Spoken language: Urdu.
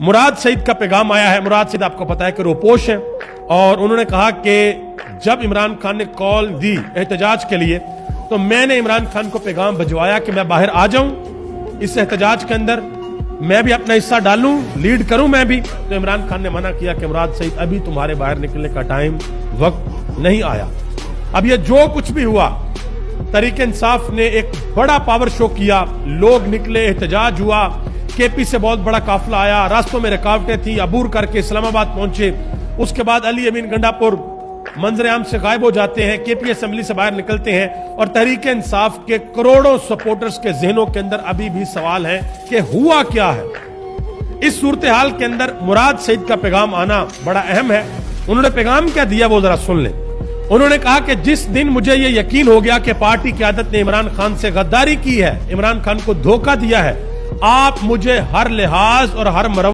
مراد سعید کا پیغام آیا ہے. مراد سعید آپ کو پتا ہے کہ روپوش ہیں اور انہوں نے کہا کہ جب عمران خان نے کال دی احتجاج کے لیے تو میں نے عمران خان کو پیغام بھجوایا کہ میں باہر آ جاؤں اس احتجاج کے اندر, میں بھی اپنا حصہ ڈالوں, لیڈ کروں میں بھی. تو عمران خان نے منع کیا کہ مراد سعید ابھی تمہارے باہر نکلنے کا ٹائم وقت نہیں آیا. اب یہ جو کچھ بھی ہوا, تحریک انصاف نے ایک بڑا پاور شو کیا, لوگ نکلے, احتجاج ہوا, کے پی سے بہت بڑا قافلہ آیا, راستوں میں رکاوٹیں تھیں, عبور کر کے اسلام آباد پہنچے. اس کے بعد علی امین گنڈا پور منظر عام سے غائب ہو جاتے ہیں, کے پی اسمبلی سے باہر نکلتے ہیں, اور تحریک انصاف کے کروڑوں سپورٹرز کے ذہنوں کے اندر ابھی بھی سوال ہے کہ ہوا کیا ہے. اس صورتحال کے اندر مراد سعید کا پیغام آنا بڑا اہم ہے. انہوں نے پیغام کیا دیا وہ ذرا سن لیں. انہوں نے کہا کہ جس دن مجھے یہ یقین ہو گیا کہ پارٹی قیادت نے عمران خان سے غداری کی ہے, عمران خان کو دھوکہ دیا ہے, آپ مجھے ہر لحاظ اور ہر مرحلے